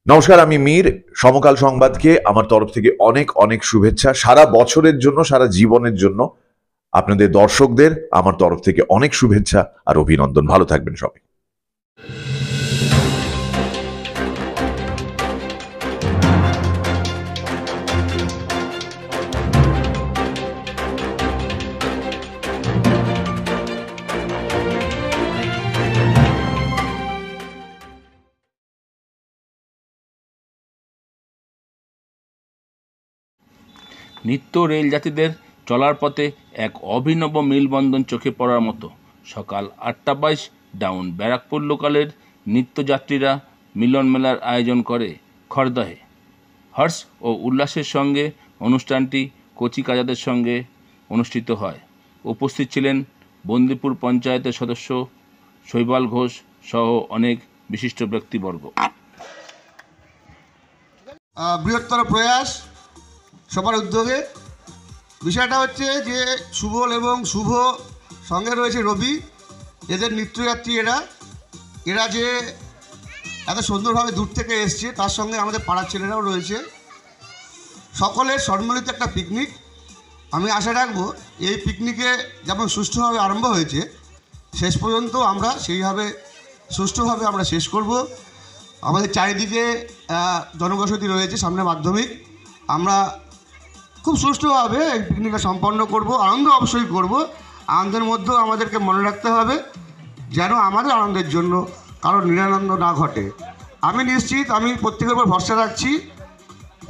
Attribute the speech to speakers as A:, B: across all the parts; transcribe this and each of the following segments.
A: নমস্কার, আমি মীর। সমকাল সংবাদকে আমার তরফ থেকে অনেক অনেক শুভেচ্ছা। সারা বছরের জন্য, সারা জীবনের জন্য আপনাদের দর্শকদের আমার তরফ থেকে অনেক শুভেচ্ছা আর অভিনন্দন। ভালো থাকবেন সবাই।
B: নিত্য রেলযাত্রীদের চলার পথে এক অভিনব মেলবন্ধন চোখে পড়ার মতো। সকাল 8:22 ডাউন ব্যারাকপুর লোকালের নিত্যযাত্রীরা মিলন মেলার আয়োজন করে খড়দহে। হর্ষ ও উল্লাসের সঙ্গে অনুষ্ঠানটি কচিকাঁচাদের সঙ্গে অনুষ্ঠিত হয়। উপস্থিত ছিলেন বন্দিপুর পঞ্চায়েতের সদস্য শৈবাল ঘোষ সহ অনেক বিশিষ্ট ব্যক্তিবর্গ।
C: বৃহত্তর প্রয়াস সবার উদ্যোগে। বিষয়টা হচ্ছে যে সুবল এবং শুভ সঙ্গে রয়েছে রবি, এদের নিত্যযাত্রী এরা যে এত সুন্দরভাবে দূর থেকে এসছে, তার সঙ্গে আমাদের পাড়ার ছেলেরাও রয়েছে। সকলের সম্মিলিত একটা পিকনিক। আমি আশা রাখবো এই পিকনিকে যেমন সুষ্ঠুভাবে আরম্ভ হয়েছে, শেষ পর্যন্ত আমরা সেইভাবে সুষ্ঠুভাবে আমরা শেষ করব। আমাদের চারিদিকে জনবসতি রয়েছে, সামনে মাধ্যমিক। আমরা খুব সুষ্ঠুভাবে এই পিকনিকটা সম্পন্ন করব। আনন্দ অবশ্যই করব। আনন্দের মধ্যেও আমাদেরকে মনে রাখতে হবে যেন আমাদের আনন্দের জন্য কারো নিরানন্দ না ঘটে। আমি নিশ্চিত, আমি প্রত্যেকের উপর ভরসা রাখছি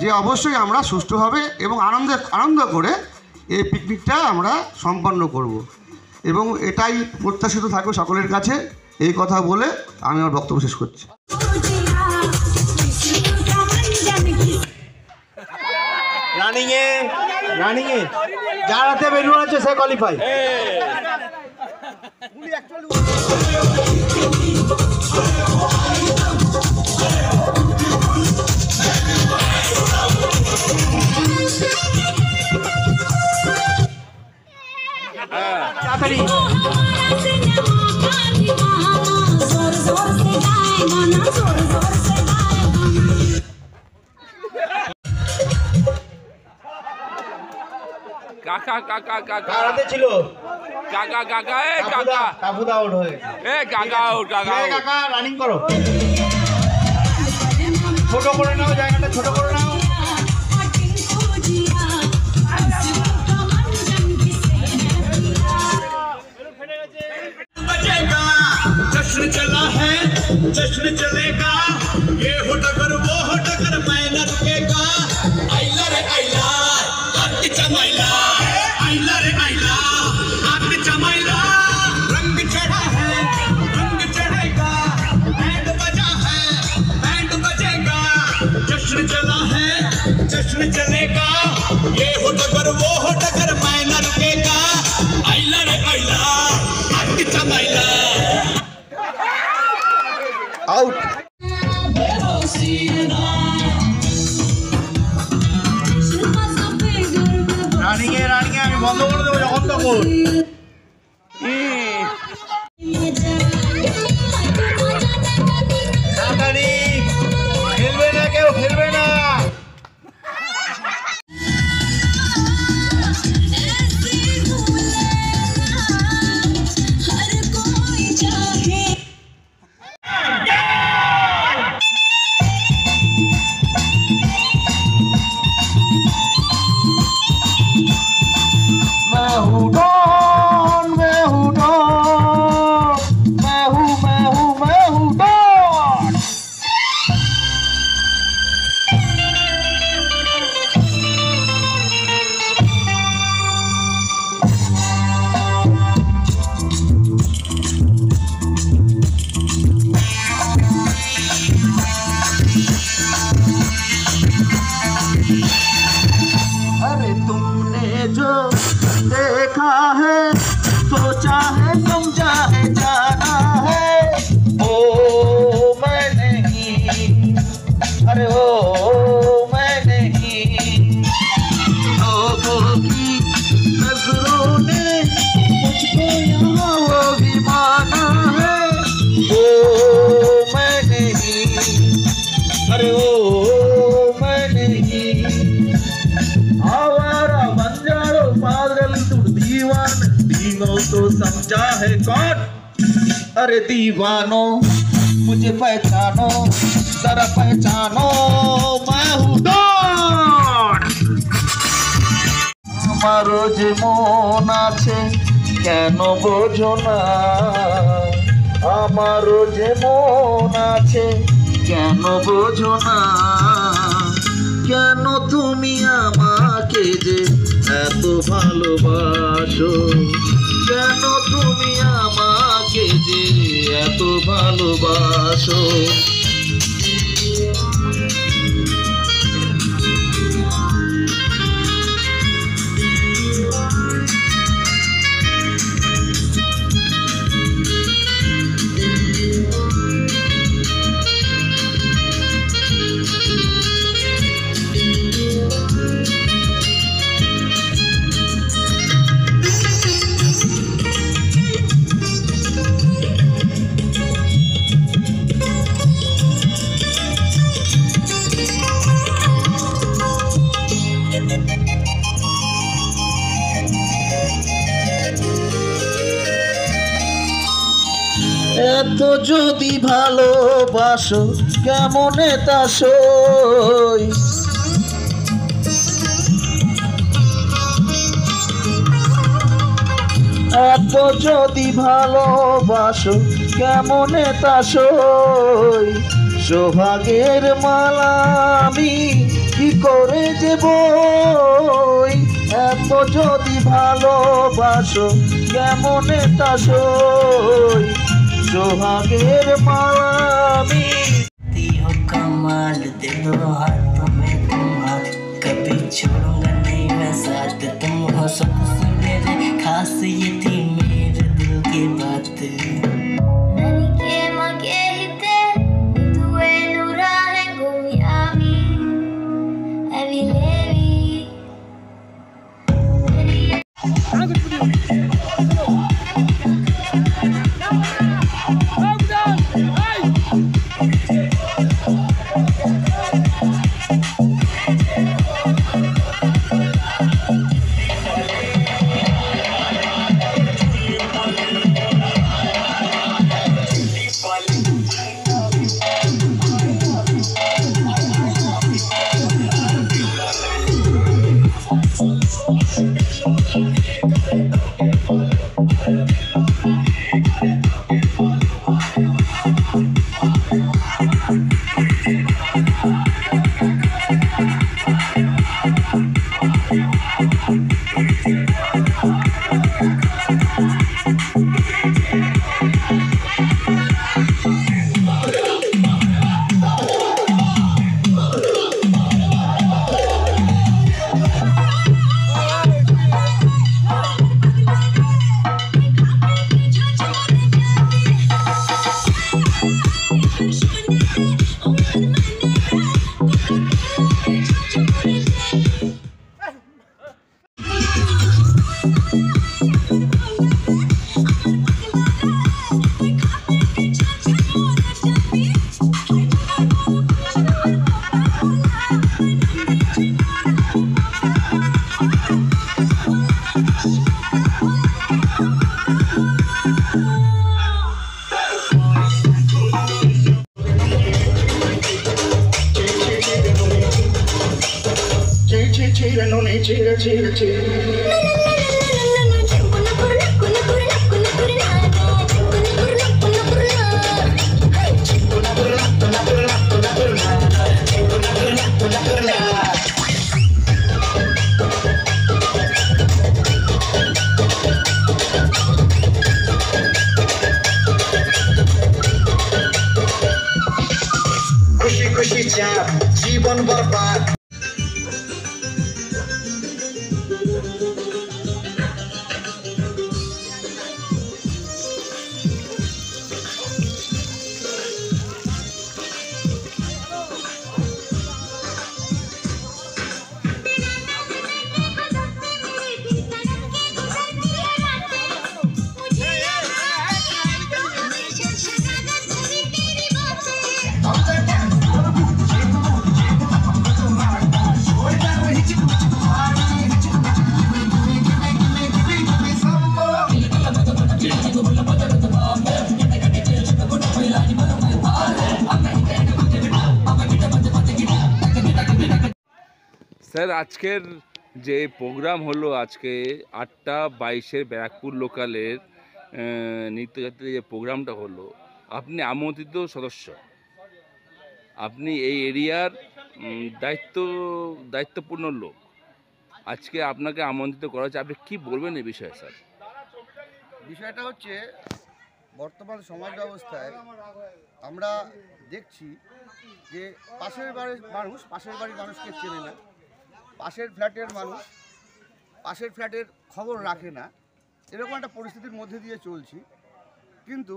C: যে অবশ্যই আমরা সুষ্ঠুভাবে এবং আনন্দ করে এই পিকনিকটা আমরা সম্পন্ন করব, এবং এটাই প্রত্যাশিত থাকবে সকলের কাছে। এই কথা বলে আমি আমার বক্তব্য শেষ করছি।
D: রানিংয়ে যার হাতে বেলুন আছে সে কোয়ালিফাই। তাড়াতাড়ি
B: কাকা কাকা কাকা
D: হাতে ছিল
B: কাকা কাকা এ কাকা
D: কাকুদা আউট হয়ে
B: এ কাকা আউট কাকা আউট।
D: কাকা রানিং করো, ছোট করে নাও, জায়গাটা ছোট করে নাও।
E: जश्न चला है जश्न चलेगा, ये हो टकर वो हो टकर मैं न रुकेगा। आइला रे आइला हाथ चमाइला, आइला रे आइला हाथ चमाइला। रंग चढ़ा है रंग चढ़ेगा, बैंड बजा है बैंड बजेगा। जश्न चला है जश्न चलेगा, ये हो टकर वो हो टकर मैं न रुकेगा। आइला रे आइला हाथ चमाइला।
D: আউট। রানিংয়ে আমি বন্ধ করে দেবো যখন তখন। তাড়াতাড়ি খেলবে না, কেউ খেলবে না। अरे तुमने जो देखा है, सोचा है, समझा है, जाना है, ओ मैं नहीं, अरे ओ मैं नहीं। लोगों की नजरों ने मुझको यहाँ वो भी माना है, ओ मैं नहीं। अरे ओ मैं नहीं आवारा बंजारो पागल तू दीवान तीनों तो समझा है कौन अरे दीवानो मुझे पहचानो जरा पहचानो मैं हूँ डॉन আমারও যে মন আছে কেন বোঝো না আমারও যে মন আছে কেন বোঝো না কেন তুমি আমাকে যে এত ভালোবাসো কেন তুমি আমাকে যে এত ভালোবাসো এত যদি ভালোবাসো কেমনে তা সই এত যদি ভালোবাসো কেমনে তা সই সোহাগের মালা আমি কি করে যে বই এত যদি ভালোবাসো কেমনে তা সই সোহাগের মালা আমি
F: हो कमाल दिलो हाथों में तुम हाथ कभी छोड़ूंगा नहीं मैं साथ तुम हो सबसे मेरे खास ये थी मेरे दिल की बात
D: खुशी खुशी चाप जीवन बर्बाद
B: স্যার আজকের যে প্রোগ্রাম হলো আজকে 8টা 22-এর ব্যারাকপুর লোকালের নৃত্যযাত্রীর যে প্রোগ্রামটা হলো, আপনি আমন্ত্রিত সদস্য, আপনি এই এরিয়ার দায়িত্বপূর্ণ লোক, আজকে আপনাকে আমন্ত্রিত করা হচ্ছে, আপনি কী বলবেন এই বিষয়ে স্যার?
C: বিষয়টা হচ্ছে বর্তমান সমাজ ব্যবস্থায় আমরা দেখছি যে পাশের বাড়ির মানুষকে চেনে না, পাশের ফ্ল্যাটের মানুষ পাশের ফ্ল্যাটের খবর রাখে না, এরকম একটা পরিস্থিতির মধ্যে দিয়ে চলছি। কিন্তু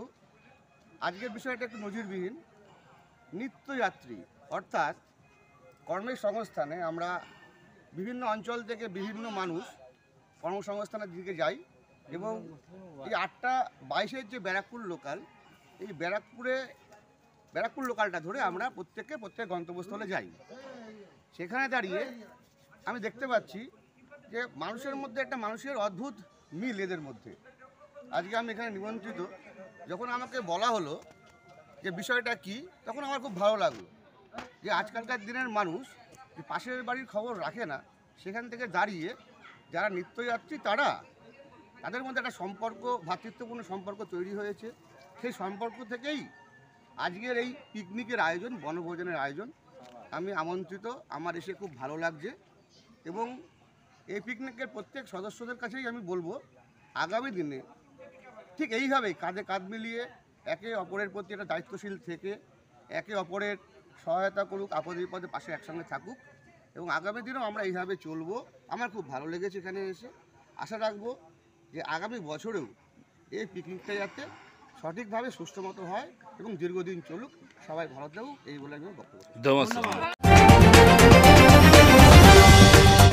C: আজকের বিষয়টা একটু নজিরবিহীন। নিত্যযাত্রী অর্থাৎ কর্মের সংস্থানে আমরা বিভিন্ন অঞ্চল থেকে বিভিন্ন মানুষ কর্মসংস্থানের দিকে যাই এবং এই 8টা 22-এর যে ব্যারাকপুর লোকাল, এই ব্যারাকপুর লোকালটা ধরে আমরা প্রত্যেক গন্তব্যস্থলে যাই। সেখানে দাঁড়িয়ে আমি দেখতে পাচ্ছি যে মানুষের মধ্যে একটা মানুষের অদ্ভুত মিল এদের মধ্যে। আজকে আমি এখানে নিমন্ত্রিত, যখন আমাকে বলা হলো যে বিষয়টা কি, তখন আমার খুব ভালো লাগলো যে আজকালকার দিনের মানুষ যে পাশের বাড়ির খবর রাখে না, সেখান থেকে দাঁড়িয়ে যারা নিত্যযাত্রী তাদের মধ্যে একটা সম্পর্ক, ভ্রাতৃত্বপূর্ণ সম্পর্ক তৈরি হয়েছে। সেই সম্পর্ক থেকেই আজকের এই পিকনিকের আয়োজন, বনভোজনের আয়োজন। আমি আমন্ত্রিত, আমার এসে খুব ভালো লাগছে এবং এই পিকনিকের প্রত্যেক সদস্যদের কাছেই আমি বলবো আগামী দিনে ঠিক এইভাবেই কাঁধে কাঁধ মিলিয়ে একে অপরের প্রতি একটা দায়িত্বশীল থেকে একে অপরের সহায়তা করুক, আপদে বিপদে পাশে একসঙ্গে থাকুক এবং আগামী দিনেও আমরা এইভাবে চলবো। আমার খুব ভালো লেগেছে এখানে এসে। আশা রাখবো যে আগামী বছরেও এই পিকনিকটা যাতে সঠিকভাবে সুষ্ঠুমতো হয় এবং দীর্ঘদিন চলুক, সবাই ভালো থাকুক, এই বলে আমি বক্তব্য।
B: ধন্যবাদ।